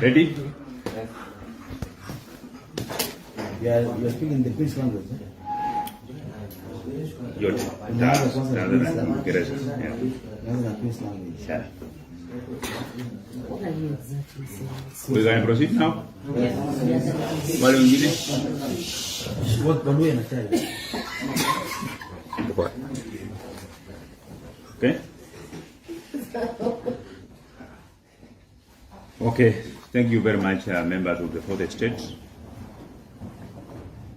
Ready? You're speaking the Queen's language. Yote. Kiingereza. Yeah. We're going to proceed now? Wale wengine? Okay. Okay. Thank you very much, members of the fourth estate.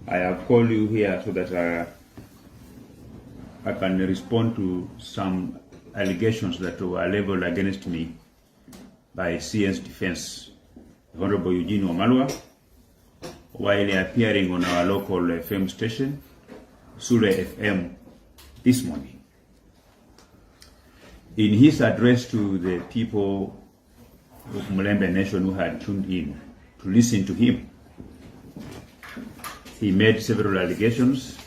I have called you here so that I can respond to some allegations that were leveled against me by CS Defense, Honorable Eugene Wamalwa, while appearing on our local FM station, Sule FM, this morning. In his address to the people of Mulembe Nation who had tuned in to listen to him, he made several allegations.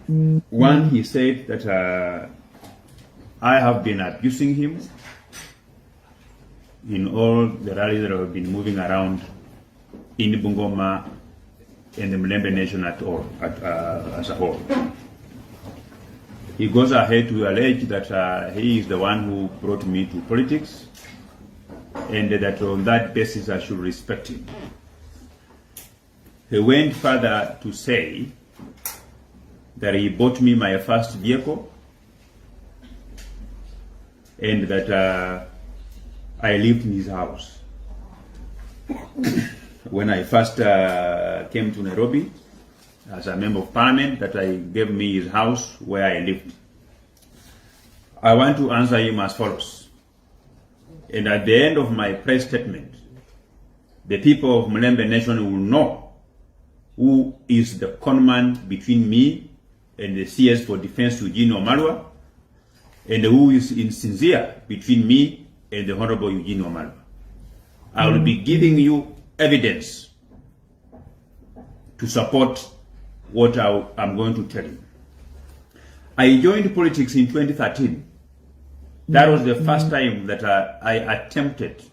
One, he said that I have been abusing him in all the rallies that have been moving around in Bungoma and the Mulembe Nation as a whole. He goes ahead to allege that he is the one who brought me to politics, and that on that basis I should respect him. He went further to say that he bought me my first vehicle and that I lived in his house. When I first came to Nairobi as a member of parliament, that I gave me his house where I lived. I want to answer him as follows. And at the end of my press statement, the people of Mulembe Nation will know who is the conman between me and the CS for Defense Eugene Wamalwa, and who is insincere between me and the Honorable Eugene Wamalwa. I will be giving you evidence to support what I'm going to tell you. I joined politics in 2013. That was the first time that I attempted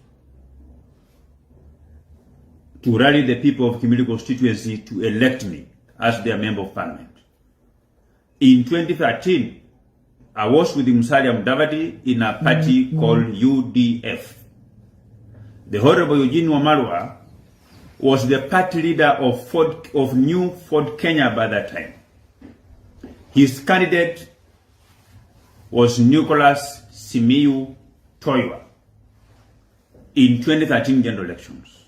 to rally the people of Kimilili constituency to elect me as their member of parliament. In 2013, I was with Musalia Mudavadi in a party called UDF. The Honorable Eugene Wamalwa was the party leader of New Ford Kenya by that time. His candidate was 𝗂𝗵𝗁𝗄𝗎 in 2013 general elections.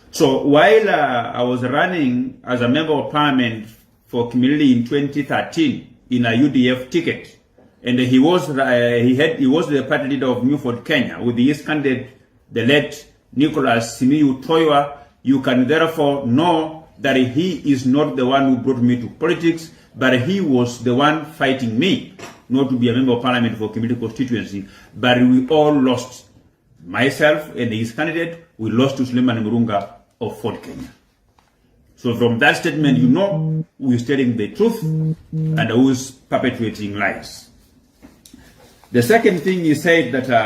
So while I was running as a member of parliament for Kimilili in 2013 in a UDF ticket, and he was the party leader of New Ford Kenya with his candidate, the late 𝗂𝗵𝗁𝗄𝗎, you can therefore know that he is not the one who brought me to politics, but he was the one fighting me not to be a member of parliament for Kimilili constituency. But we all lost. Myself and his candidate, we lost to Suleiman Murunga of Ford Kenya. So from that statement, you know who is telling the truth and who is perpetuating lies. The second thing he said that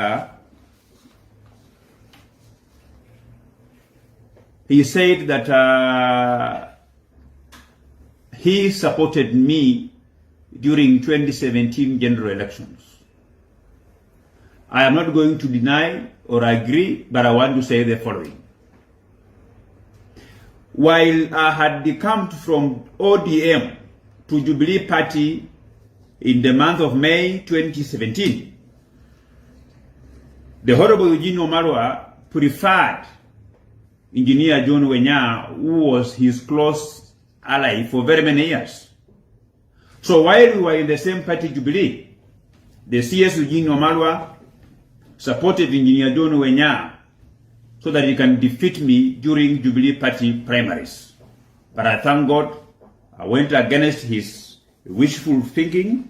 he supported me during 2017 general elections. I am not going to deny or agree, but I want to say the following. While I had decamped from ODM to Jubilee Party in the month of May 2017, the Honorable Eugene Wamalwa preferred Engineer John Wenya, who was his close ally for very many years. So while we were in the same party, Jubilee, the CS Eugene Wamalwa supported Engineer John Wenya so that he can defeat me during Jubilee Party primaries. But I thank God I went against his wishful thinking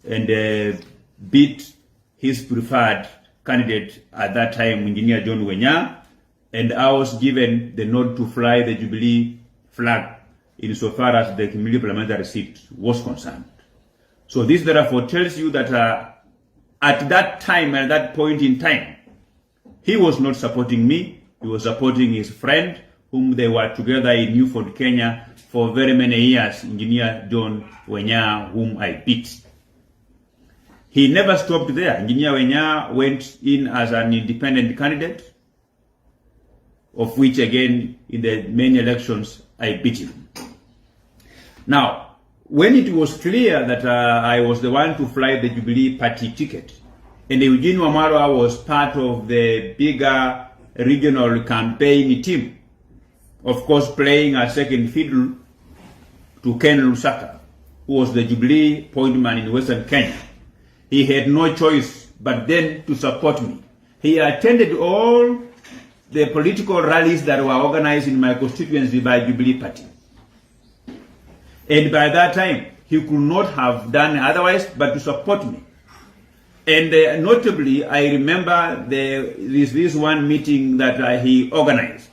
and beat his preferred candidate at that time, Engineer John Wenya, and I was given the nod to fly the Jubilee flag insofar as the Kimilili parliamentary seat was concerned. So this therefore tells you that at that time, at that point in time, He was not supporting me. He was supporting his friend, whom they were together in Newford, Kenya for very many years, Engineer John Wenyah, whom I beat. He never stopped there. Engineer Wenyah went in as an independent candidate, of which again, in the main elections, I beat him. Now, when it was clear that I was the one to fly the Jubilee Party ticket, and Eugene Wamalwa was part of the bigger regional campaign team, of course playing a second fiddle to Ken Lusaka, who was the Jubilee point man in Western Kenya. He had no choice but then to support me. He attended all the political rallies that were organized in my constituency by Jubilee Party. And by that time, he could not have done otherwise but to support me. And notably, I remember this one meeting that he organized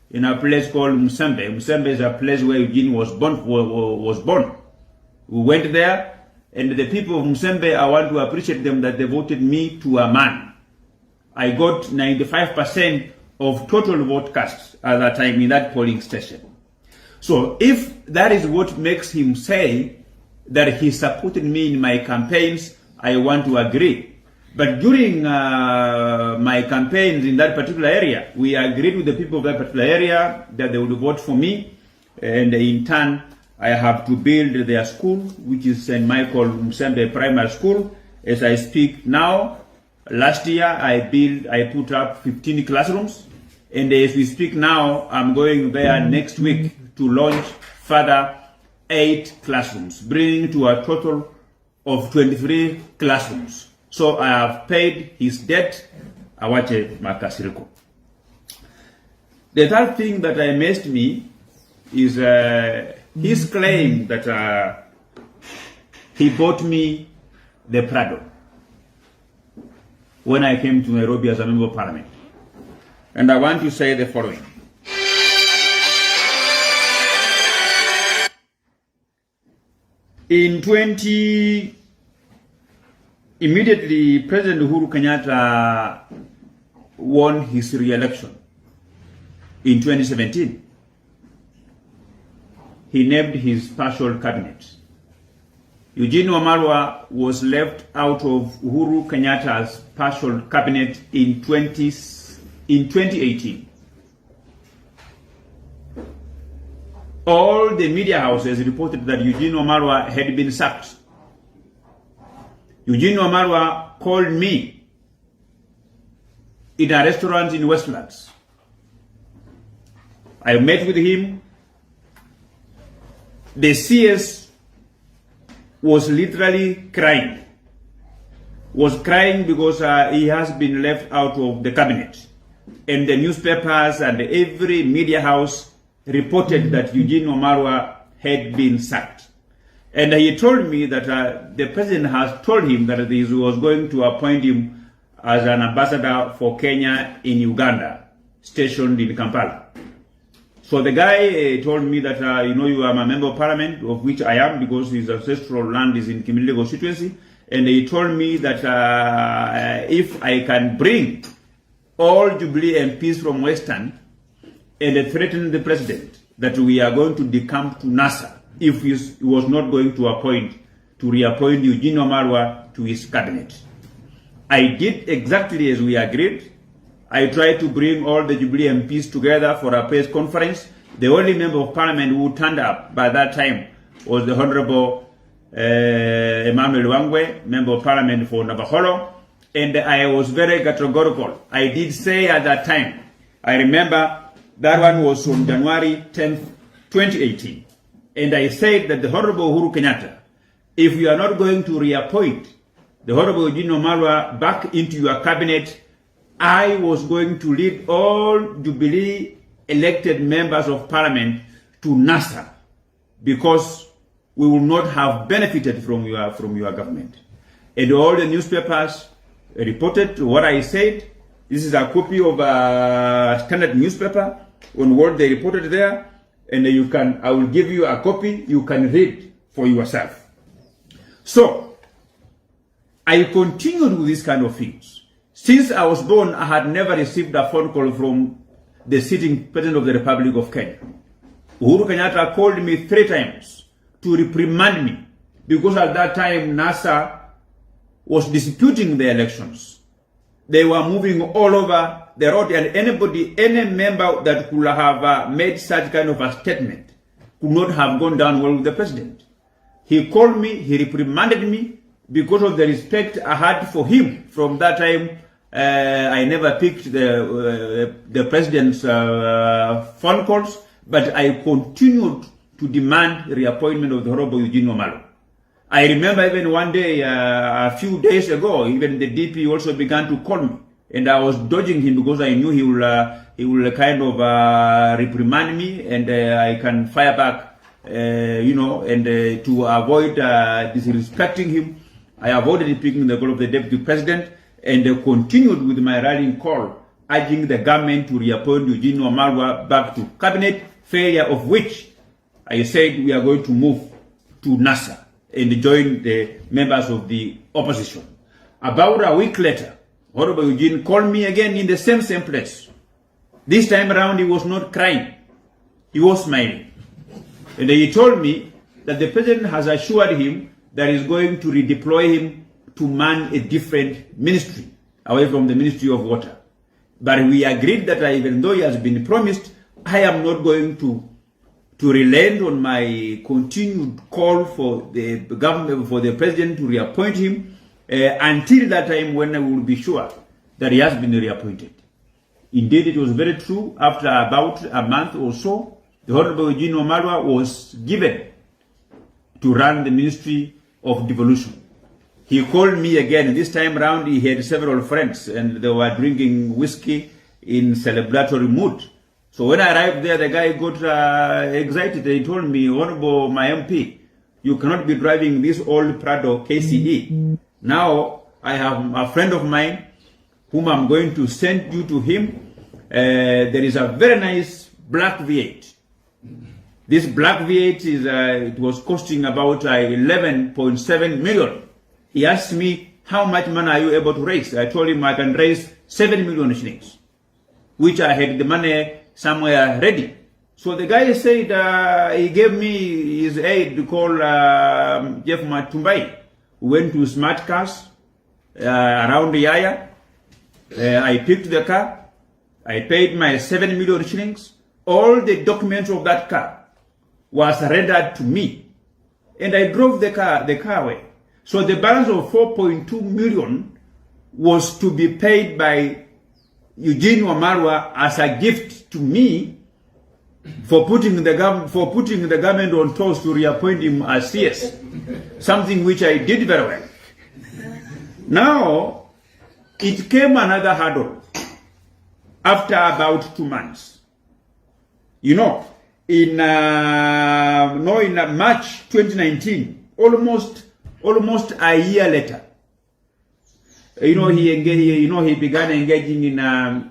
in a place called Musembe. Musembe is a place where Eugene was born. We went there, and the people of Musembe, I want to appreciate them that they voted me to a man. I got 95% of total vote cast at that time in that polling station. So if that is what makes him say that he supported me in my campaigns, I want to agree. But during my campaigns in that particular area, we agreed with the people of that particular area that they would vote for me, and in turn, I have to build their school, which is St. Michael Musembe Primary School. As I speak now, last year I put up 15 classrooms, and as we speak now, I'm going there next week to launch further 8 classrooms, bringing to a total of 23 classrooms. So I have paid his debt, 𝗂𝗂𝗄𝗃. The third thing that amazed me is his claim that he bought me the Prado when I came to Nairobi as a member of parliament. And I want to say the following. Immediately, President Uhuru Kenyatta won his re-election in 2017. He named his partial cabinet. Eugene Wamalwa was left out of Uhuru Kenyatta's partial cabinet in 2018. All the media houses reported that Eugene Wamalwa had been sacked. Eugene Wamalwa called me in a restaurant in Westlands. I met with him. The CS was literally crying. Was crying because he has been left out of the cabinet. And the newspapers and every media house reported that Eugene Wamalwa had been sacked. And he told me that the president has told him that he was going to appoint him as an ambassador for Kenya in Uganda, stationed in Kampala. So the guy told me that, you are a member of parliament, of which I am because his ancestral land is in 𝗂𝗵𝗏 constituency. And he told me that if I can bring all Jubilee MPs from Western and threaten the president that we are going to decamp to NASA if he was not going to reappoint Eugene Wamalwa to his cabinet. I did exactly as we agreed. I tried to bring all the Jubilee MPs together for a press conference. The only member of parliament who turned up by that time was the Honorable Emmanuel Wangwe, member of parliament for Navakholo, and I was very categorical. I did say at that time, I remember that one was on January 10th, 2018. And I said that the Honorable Uhuru Kenyatta, if you are not going to reappoint the Honorable Eugene Wamalwa back into your cabinet, I was going to lead all Jubilee elected members of parliament to NASA because we will not have benefited from your government. And all the newspapers reported what I said. This is a copy of a standard newspaper on what they reported there. And I will give you a copy, you can read for yourself. So, I continued with this kind of things, Since I was born, I had never received a phone call from the sitting President of the Republic of Kenya. Uhuru Kenyatta called me 3 times to reprimand me because at that time NASA was disputing the elections. They were moving all over the road, and any member that could have made such kind of a statement could not have gone down well with the president. He called me, he reprimanded me because of the respect I had for him. From that time, I never picked the president's phone calls, but I continued to demand the reappointment of the Honorable Eugene Wamalwa. I remember even one day, a few days ago, even the DP also began to call me, and I was dodging him because I knew he will kind of reprimand me, and I can fire back, and to avoid disrespecting him, I avoided picking the call of the deputy president, and continued with my rallying call, urging the government to reappoint Eugene Wamalwa back to cabinet, failure of which I said we are going to move to NASA and join the members of the opposition. About a week later, Honorable Eugene called me again in the same place. This time around, he was not crying. He was smiling. And he told me that the president has assured him that he's going to redeploy him to man a different ministry, away from the Ministry of Water. But we agreed that even though he has been promised, I am not going to relent on my continued call for the government, for the president to reappoint him until that time when I will be sure that he has been reappointed. Indeed, it was very true. After about a month or so, the Honorable Eugene Wamalwa was given to run the Ministry of Devolution. He called me again. This time around, he had several friends, and they were drinking whiskey in celebratory mood. So when I arrived there, the guy got excited. He told me, Honorable, my MP, you cannot be driving this old Prado KCE. Now, I have a friend of mine whom I'm going to send you to him. There is a very nice black V8. This black V8 is, it was costing about 11.7 million. He asked me, how much money are you able to raise? I told him I can raise 7 million shillings, which I had the money somewhere ready. So the guy said, he gave me his aide called 𝗵𝗃𝗄𝗏. We went to Smart Cars around Yaya. I picked the car. I paid my 7 million shillings. All the documents of that car was rendered to me. And I drove the car away. So the balance of 4.2 million was to be paid by Eugene Wamalwa as a gift to me for putting the government on toes to reappoint him as CS, something which I did very well. Now, it came another hurdle after about 2 months. You know, in March 2019, almost a year later, he began engaging in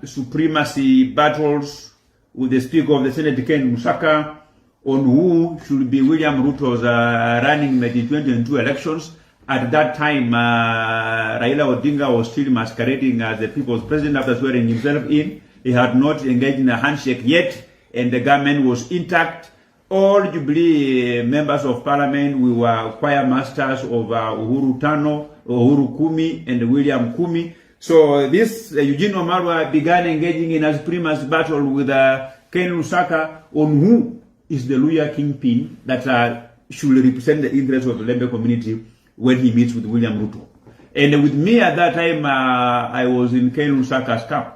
supremacy battles with the Speaker of the Senate, Ken Lusaka, on who should be William Ruto's running mate in 2022 elections. At that time, Raila Odinga was still masquerading as the people's president after swearing himself in. He had not engaged in a handshake yet, and the government was intact. All Jubilee members of parliament, we were choir masters of Uhuru Tano, Uhuru Kumi, and William Kumi. So this Eugene Wamalwa began engaging in a supremacy battle with Ken Lusaka on who is the Luya kingpin that should represent the interests of the Lembe community when he meets with William Ruto. And with me at that time, I was in Ken Lusaka's camp.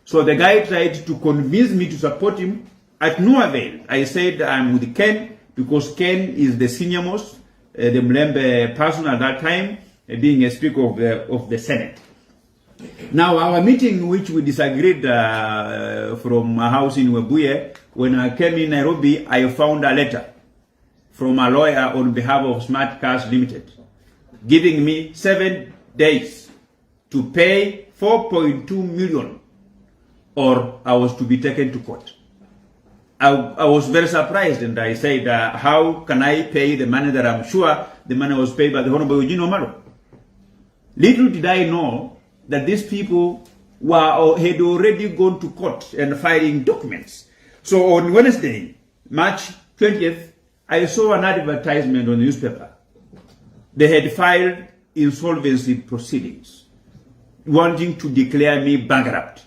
So the guy tried to convince me to support him. At no avail. I said I'm with Ken because Ken is the senior most, the Mlembe person at that time, being a speaker of the Senate. Now, our meeting, which we disagreed from a house in Webuye, when I came in Nairobi, I found a letter from a lawyer on behalf of Smart Cars Limited, giving me 7 days to pay 4.2 million or I was to be taken to court. I was very surprised, and I said, how can I pay the money that I'm sure the money was paid by the Honorable Eugene Wamalwa? Little did I know that these people had already gone to court and filing documents. So on Wednesday, March 20th, I saw an advertisement on the newspaper. They had filed insolvency proceedings, wanting to declare me bankrupt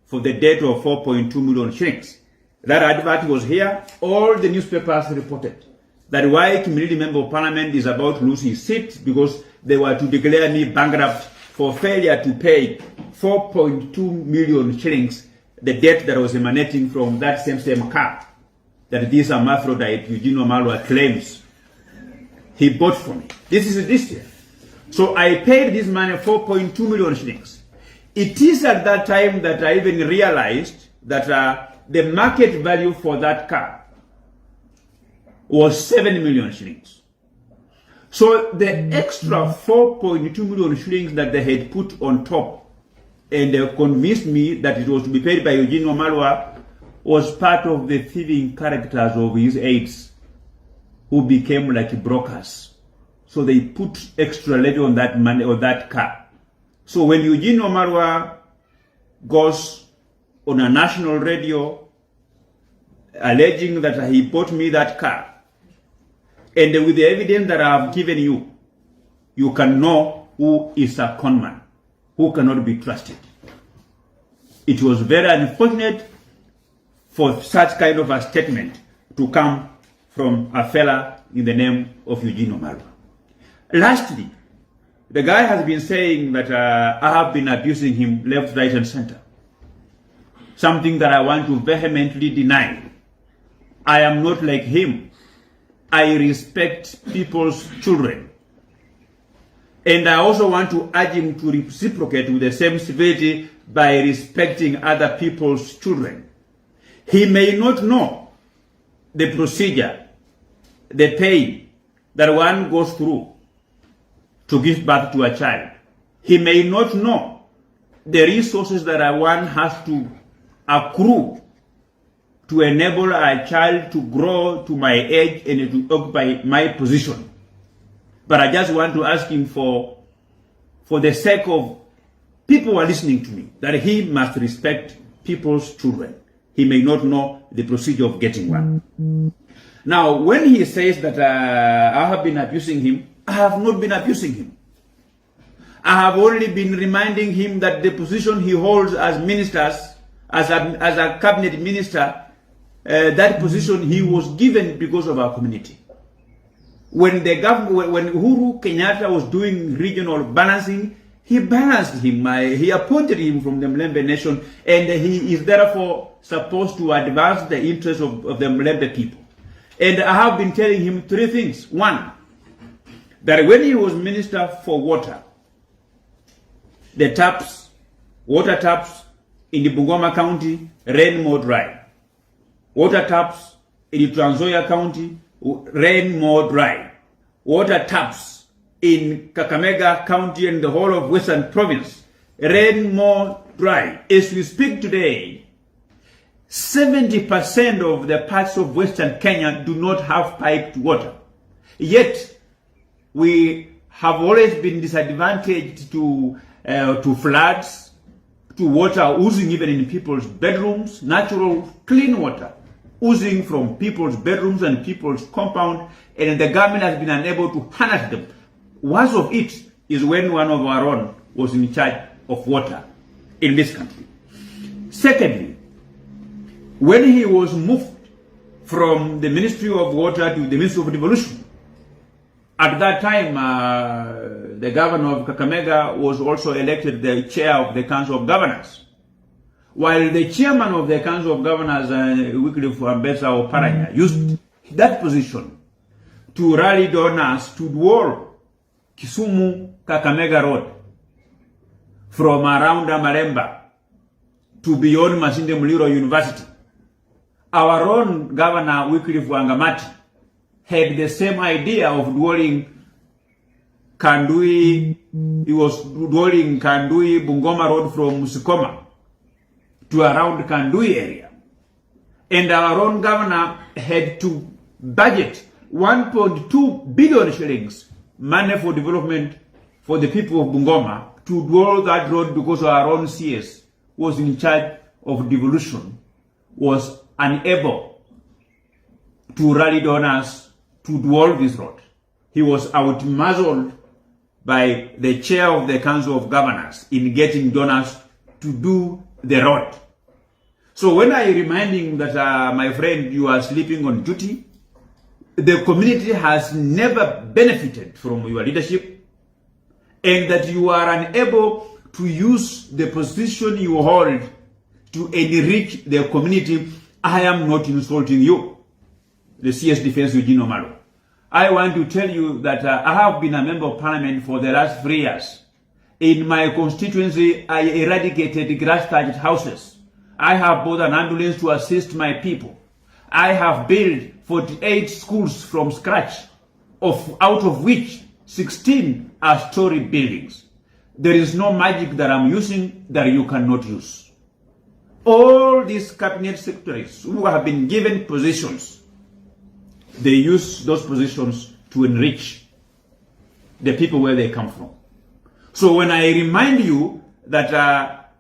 for the debt of 4.2 million shillings. That advert was here. All the newspapers reported that why community member of parliament is about to lose his seat because they were to declare me bankrupt for failure to pay 4.2 million shillings, the debt that was emanating from that same car that this hermaphrodite Eugene Wamalwa claims he bought for me. This is this year. So I paid this money 4.2 million shillings. It is at that time that I even realized that the market value for that car was 7 million shillings. So the extra 4.2 million shillings that they had put on top and they convinced me that it was to be paid by Eugene Wamalwa was part of the thieving characters of his aides who became like brokers. So they put extra levy on that money or that car. So when Eugene Wamalwa goes on a national radio alleging that he bought me that car, and with the evidence that I have given you, you can know who is a conman, who cannot be trusted. It was very unfortunate for such kind of a statement to come from a fella in the name of Eugene Wamalwa. Lastly, the guy has been saying that I have been abusing him left, right, and center. Something that I want to vehemently deny. I am not like him. I respect people's children. And I also want to urge him to reciprocate with the same civility by respecting other people's children. He may not know the procedure, the pain that one goes through to give birth to a child. He may not know the resources that one has to accrue to enable a child to grow to my age and to occupy my position. But I just want to ask him for the sake of people who are listening to me, that he must respect people's children. He may not know the procedure of getting one. Now, when he says that I have been abusing him, I have not been abusing him. I have only been reminding him that the position he holds as ministers, as a cabinet minister, that position he was given because of our community. When the government, when Uhuru Kenyatta was doing regional balancing, he balanced him. He appointed him from the Mlembe nation, and he is therefore supposed to advance the interests of the Mlembe people. And I have been telling him three things. One, that when he was minister for water, the taps, water taps in the Bungoma County ran more dry. Water taps in the Trans Nzoia County ran more dry. Water taps in Kakamega County and the whole of Western Province ran more dry. As we speak today, 70% of the parts of Western Kenya do not have piped water. Yet, we have always been disadvantaged to floods, to water oozing even in people's bedrooms, natural clean water oozing from people's bedrooms and people's compound, and the government has been unable to harness them. Worst of it is when one of our own was in charge of water in this country. Secondly, when he was moved from the Ministry of Water to the Ministry of Devolution, at that time, the governor of Kakamega was also elected the chair of the Council of Governors, while the chairman of the Council of Governors, 𝗂𝗵𝗄𝗆, used that position to rally donors to wall Kisumu-Kakamega Road from around Amalemba to beyond Masinde Muliro University. Our own Governor 𝗂𝗵𝗄𝗆 had the same idea of dwelling Kandui. He was dwelling Kandui Bungoma Road from Musikoma to around Kandui area. And our own governor had to budget 1.2 billion shillings money for development for the people of Bungoma to dwell that road because our own CS was in charge of devolution, was unable to rally donors to dwell this road. He was outmuzzled by the chair of the Council of Governors in getting donors to do the road. So when I remind him that, my friend, you are sleeping on duty, the community has never benefited from your leadership, and that you are unable to use the position you hold to enrich the community, I am not insulting you, the CS Defense Eugene Wamalwa. I want to tell you that I have been a member of parliament for the last 3 years. In my constituency, I eradicated grass-thatched houses. I have bought an ambulance to assist my people. I have built 48 schools from scratch, out of which 16 are story buildings. There is no magic that I'm using that you cannot use. All these cabinet secretaries who have been given positions, they use those positions to enrich the people where they come from. So when I remind you that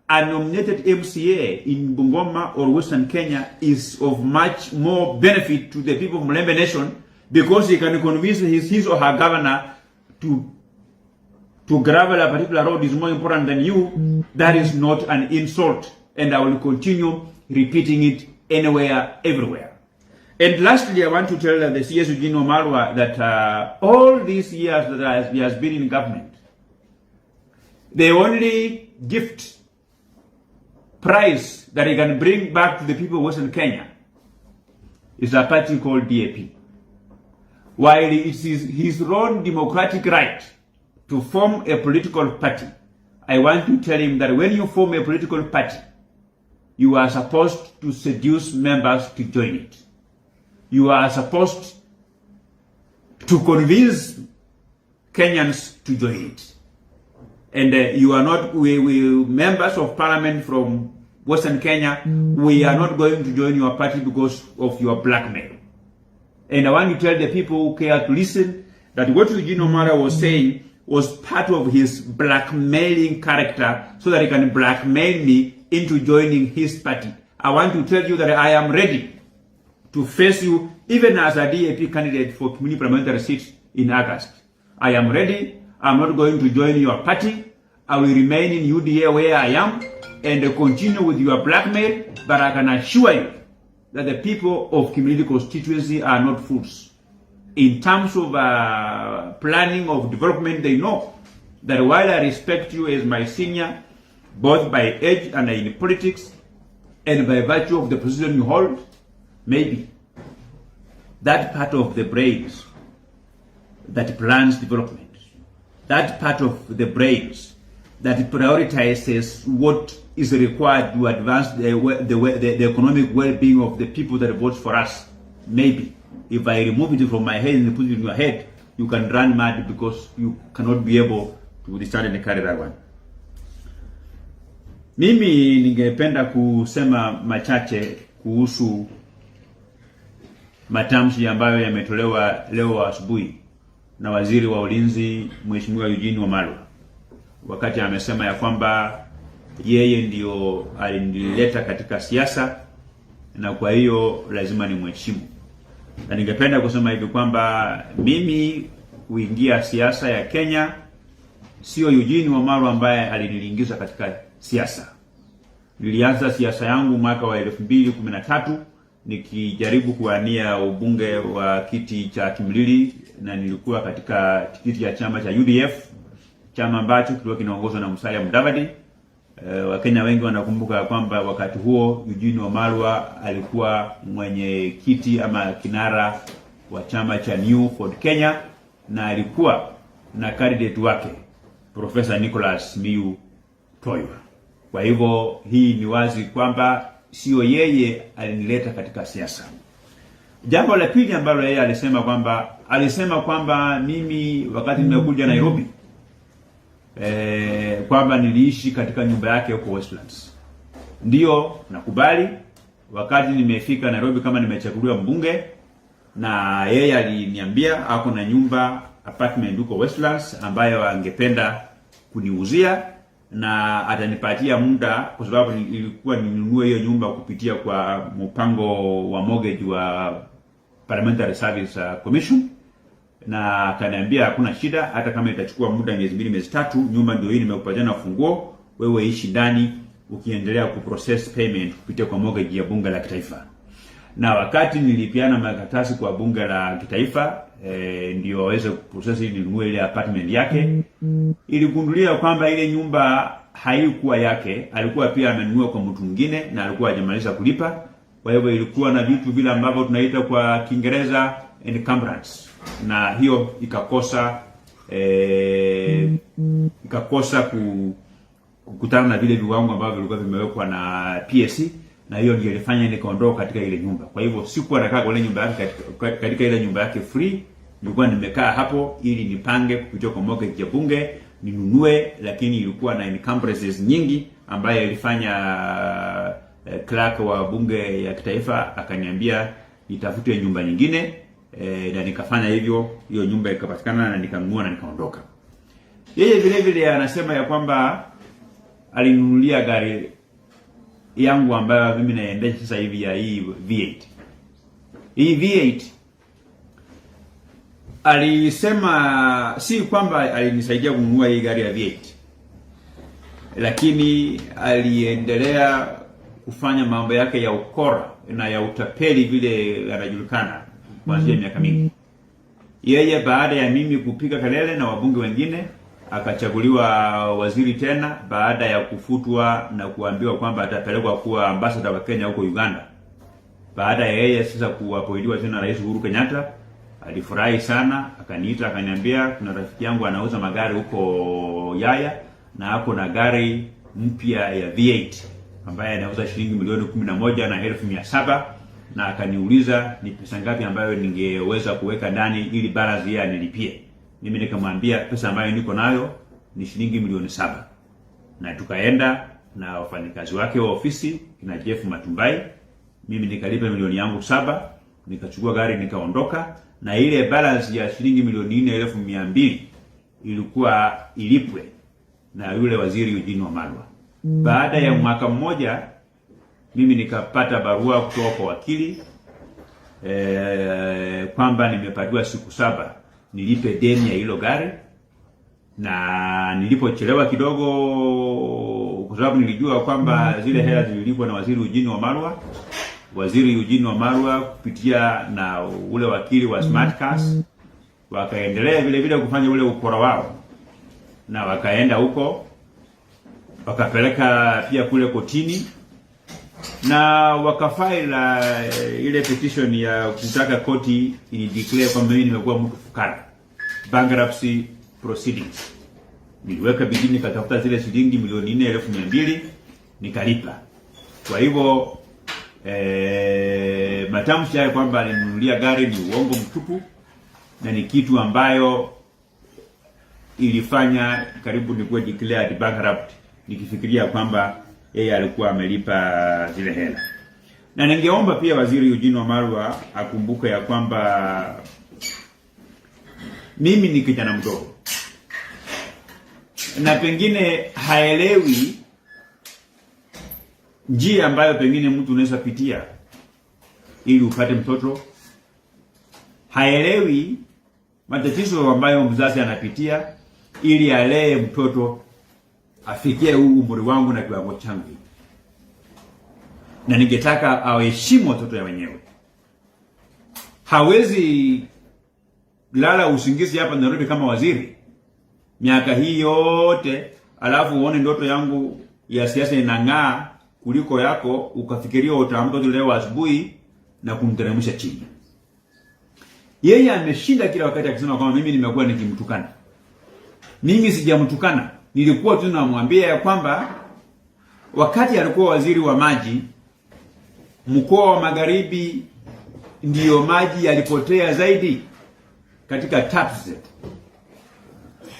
a nominated MCA in Bungoma or Western Kenya is of much more benefit to the people of Mulembe Nation because he can convince his or her governor to gravel a particular road is more important than you, that is not an insult, and I will continue repeating it anywhere, everywhere. And lastly, I want to tell the CS Eugene Wamalwa that all these years that he has been in government, the only gift prize that he can bring back to the people of Western Kenya is a party called DAP. While it is his own democratic right to form a political party, I want to tell him that when you form a political party, you are supposed to seduce members to join it. You are supposed to convince Kenyans to join it. And you are not, we members of parliament from Western Kenya, we are not going to join your party because of your blackmail. And I want to tell the people who care to listen that what Eugene Wamalwa was saying was part of his blackmailing character so that he can blackmail me into joining his party. I want to tell you that I am ready to face you even as a DAP candidate for community parliamentary seats in August. I am ready. I'm not going to join your party. I will remain in UDA where I am and continue with your blackmail, but I can assure you that the people of community constituency are not fools. In terms of planning of development, they know that while I respect you as my senior, both by age and in politics, and by virtue of the position you hold, maybe that part of the brains that plans development, that part of the brains that prioritizes what is required to advance the economic well-being of the people that vote for us, maybe if I remove it from my head and put it in your head, you can run mad because you cannot be able to withstand and carry that one. Mimi ningependa kusema machache kuhusu matamshi ambayo yametolewa leo asubuhi na waziri wa ulinzi Mheshimiwa Eugene Wamalwa, wakati amesema ya kwamba yeye ndio alinileta katika siasa na kwa hiyo lazima nimheshimu. Na ningependa kusema hivi kwamba mimi kuingia siasa ya Kenya sio Eugene Wamalwa ambaye aliniingiza katika siasa. Nilianza siasa yangu mwaka wa 2013 nikijaribu kuwania ubunge wa kiti cha Kimilili, na nilikuwa katika tikiti ya chama cha UDF, chama ambacho kilikuwa kinaongozwa na Musalia Mudavadi. Wakenya wengi wanakumbuka kwamba wakati huo Eugene Wamalwa alikuwa mwenye kiti ama kinara wa chama cha New Ford Kenya, na alikuwa na candidate wake Professor Nicholas Miu Toiwa. Kwa hivyo hii ni wazi kwamba sio yeye alinileta katika siasa. Jambo la pili ambalo yeye alisema kwamba mimi wakati nimekuja Nairobi kwamba niliishi katika nyumba yake huko Westlands. Ndio, nakubali. Wakati nimefika Nairobi kama nimechaguliwa mbunge, na yeye aliniambia ako na nyumba apartment huko Westlands ambayo angependa kuniuzia na atanipatia muda, kwa sababu ilikuwa ninunue hiyo nyumba kupitia kwa mpango wa mortgage wa Parliamentary Service Commission, na akaniambia hakuna shida, hata kama itachukua muda miezi 2 miezi 3, nyumba ndio hii nimekupatia na funguo, wewe ishi ndani ukiendelea kuprocess payment kupitia kwa mortgage ya bunge la kitaifa. Na wakati nilipiana makaratasi kwa bunge la kitaifa ndio waweze kuprocess ili ninunue ile apartment yake, iligundulia kwamba ile nyumba haikuwa yake, alikuwa pia amenunua kwa mtu mwingine na alikuwa hajamaliza kulipa. Kwa hivyo ilikuwa na vitu vile ambavyo tunaita kwa Kiingereza encumbrance, na hiyo ikakosa kukutana na vile viwango ambavyo vilikuwa vimewekwa na PSC, na hiyo ndio ilifanya nikaondoka katika ile nyumba. Kwa hivyo sikuwa nakaa kwa ile nyumba yake, katika ile nyumba yake free, nilikuwa nimekaa hapo ili nipange kupitia kwa mortgage ya bunge ninunue, lakini ilikuwa na encumbrances nyingi ambayo ilifanya clerk wa bunge ya kitaifa akaniambia nitafute nyumba nyingine, na nikafanya hivyo, hiyo nyumba ikapatikana na nikanunua na nikaondoka. Yeye vile vile anasema ya kwamba alinunulia gari yangu ambayo mimi naendesha sasa hivi ya hii V8. Hii V8 alisema si kwamba alinisaidia kununua hii gari ya V8, lakini aliendelea kufanya mambo yake ya ukora na ya utapeli vile anajulikana kuanzia miaka mingi. Yeye baada ya mimi kupiga kelele na wabunge wengine akachaguliwa waziri tena, baada ya kufutwa na kuambiwa kwamba atapelekwa kuwa ambassador wa Kenya huko Uganda. Baada ya yeye sasa kuapoidiwa tena Rais Uhuru Kenyatta, alifurahi sana, akaniita akaniambia kuna rafiki yangu anauza magari huko Yaya na hapo na gari mpya ya V8 ambaye anauza shilingi milioni 11,700, na akaniuliza ni pesa ngapi ambayo ningeweza kuweka ndani ili baraza yeye nilipie. Mimi nikamwambia pesa ambayo niko nayo ni shilingi milioni 7. Na tukaenda na wafanyikazi wake wa ofisi na Jeff Matumbai, mimi nikalipa milioni yangu 7, nikachukua gari nikaondoka, na ile balance ya shilingi milioni 4,200 ilikuwa ilipwe na yule waziri Eugene Wamalwa. Baada ya mwaka mmoja mimi nikapata barua kutoka kwa wakili kwamba nimepatiwa siku 7 nilipe deni ya hilo gari, na nilipochelewa kidogo kwa sababu nilijua kwamba zile hela zililipwa na waziri Eugene Wamalwa. Waziri Eugene Wamalwa kupitia na ule wakili wa Smart Cars wakaendelea vile vile kufanya ule ukora wao, na wakaenda huko wakapeleka pia kule kotini na wakafaila ile petition ya kutaka koti ili declare kwamba mimi nimekuwa mtu fukara, bankruptcy proceedings. Niliweka bidii nikatafuta zile shilingi milioni 4,200 nikalipa. Kwa hivyo matamshi yake kwamba alinunulia gari ni uongo mtupu, na ni kitu ambayo ilifanya karibu nikuwe declared bankrupt, nikifikiria kwamba yeye alikuwa amelipa zile hela. Na ningeomba pia waziri Eugene Wamalwa akumbuke ya kwamba mimi ni kijana mdogo, na pengine haelewi njia ambayo pengine mtu unaweza pitia ili upate mtoto. Haelewi matatizo ambayo mzazi anapitia ili alee mtoto afikie umri wangu na kiwango changu. Na ningetaka awaheshimu watoto ya wenyewe. Hawezi lala usingizi hapa Nairobi kama waziri miaka hii yote, alafu uone ndoto yangu ya siasa inang'aa kuliko yako, ukafikiria utaamka tu leo asubuhi na kumteremsha chini. Yeye ameshinda kila wakati akisema kwamba mimi nimekuwa nikimtukana. Mimi sijamtukana. Nilikuwa tu namwambia ya kwamba wakati alikuwa waziri wa maji, mkoa wa Magharibi ndiyo maji yalipotea zaidi katika taps zetu.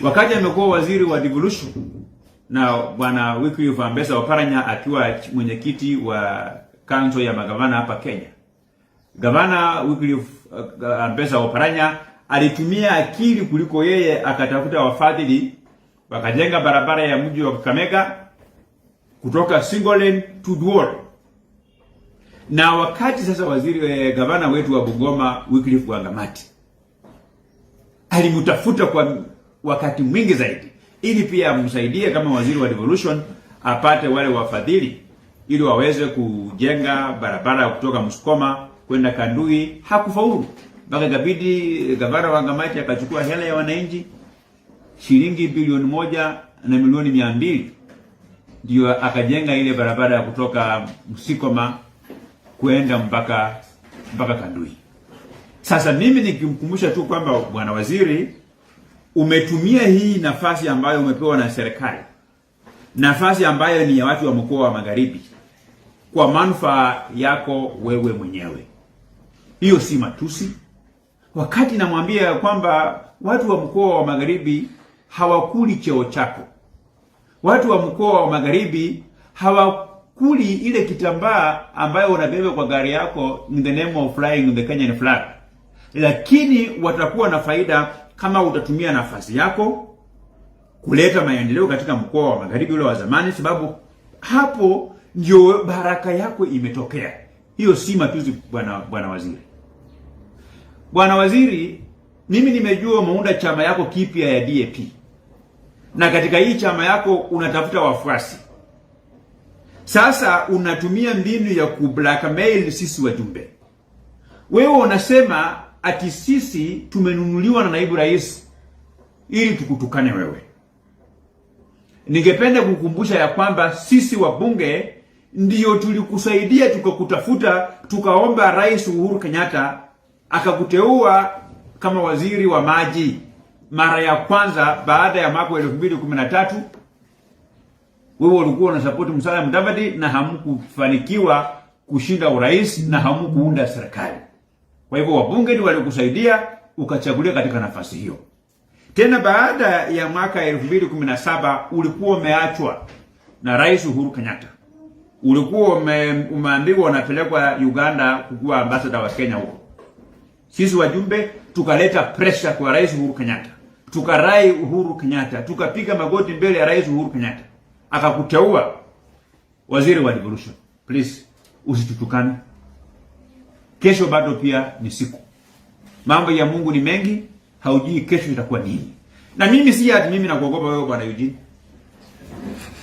Wakati amekuwa waziri wa devolution na bwana 𝗰𝗶𝗄𝗍𝗶 akiwa mwenyekiti wa council ya magavana hapa Kenya, gavana 𝗰𝗶𝗄𝗍𝗶 alitumia akili kuliko yeye, akatafuta wafadhili wakajenga barabara ya mji wa Kakamega kutoka single lane to dual. Na wakati sasa gavana wetu wa Bungoma 𝗂𝗵𝗂𝗆𝗃 alimutafuta kwa wakati mwingi zaidi ili pia amsaidie kama waziri wa devolution apate wale wafadhili ili waweze kujenga barabara kutoka Msukuma kwenda Kandui. Hakufaulu. Mpaka ikabidi gavana wa Wangamati akachukua hela ya wananchi shilingi bilioni 1,200,000 ndio akajenga ile barabara ya kutoka Msukuma kwenda mpaka Kandui. Sasa mimi nikimkumbusha tu kwamba bwana waziri, umetumia hii nafasi ambayo umepewa na serikali, nafasi ambayo ni ya watu wa mkoa wa Magharibi, kwa manufaa yako wewe mwenyewe. Hiyo si matusi. Wakati namwambia kwamba watu wa mkoa wa Magharibi hawakuli cheo chako, watu wa mkoa wa Magharibi hawakuli ile kitambaa ambayo unabeba kwa gari yako in the name of flying the Kenyan flag, lakini watakuwa na faida kama utatumia nafasi yako kuleta maendeleo katika mkoa wa Magharibi ule wa zamani, sababu hapo ndio baraka yako imetokea. Hiyo si matusi bwana waziri. Bwana waziri, mimi nimejua umeunda chama yako kipya ya DAP. Na katika hii chama yako unatafuta wafuasi. Sasa unatumia mbinu ya kublackmail sisi wajumbe. Wewe unasema ati sisi tumenunuliwa na naibu rais ili tukutukane wewe. Ningependa kukumbusha ya kwamba sisi wabunge ndiyo tulikusaidia tukakutafuta, tukaomba Rais Uhuru Kenyatta akakuteua kama waziri wa maji mara ya kwanza baada ya mwaka 2013. Wewe ulikuwa unasupport Musalia Mudavadi na hamkufanikiwa kushinda urais na hamkuunda serikali. Kwa hivyo wabunge ndio walikusaidia ukachaguliwa katika nafasi hiyo. Tena baada ya mwaka 2017 ulikuwa umeachwa na Rais Uhuru Kenyatta. Ulikuwa umeambiwa unapelekwa Uganda kuwa ambassador wa Kenya huko. Sisi wajumbe tukaleta pressure kwa Rais Uhuru Kenyatta. Tukarai Uhuru Kenyatta, tukapiga magoti mbele ya Rais Uhuru Kenyatta. Akakuteua waziri wa devolution. Please, usitutukane. Kesho bado pia ni siku. Mambo ya Mungu ni mengi, haujui kesho itakuwa nini. Na mimi si ati mimi nakuogopa wewe bwana Eugene.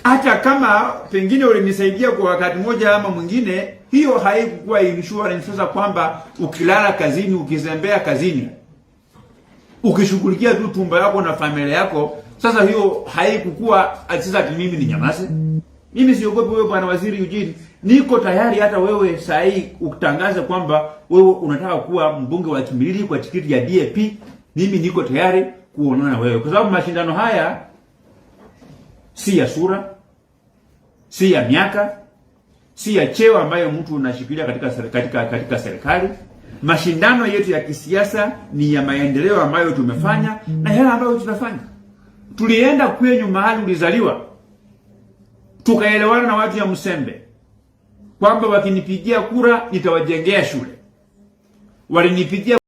Hata kama pengine ulinisaidia kwa wakati mmoja ama mwingine, hiyo haikuwa insurance sasa kwamba ukilala kazini, ukizembea kazini, ukishughulikia tu tumbo yako na familia yako, sasa hiyo haikuwa sasa ati mimi ni nyamaze. Mimi siogopi wewe bwana waziri Eugene. Niko tayari hata wewe saa hii utangaze kwamba wewe unataka kuwa mbunge wa Kimilili kwa tikiti ya DAP. Mimi niko tayari kuonana na wewe, kwa sababu mashindano haya si ya sura, si ya miaka, si ya cheo ambayo mtu unashikilia katika serikali. Mashindano yetu ya kisiasa ni ya maendeleo ambayo tumefanya na yale ambayo tunafanya. Tulienda kwenye mahali ulizaliwa, tukaelewana na watu ya Msembe kwamba wakinipigia kura nitawajengea shule. Walinipigia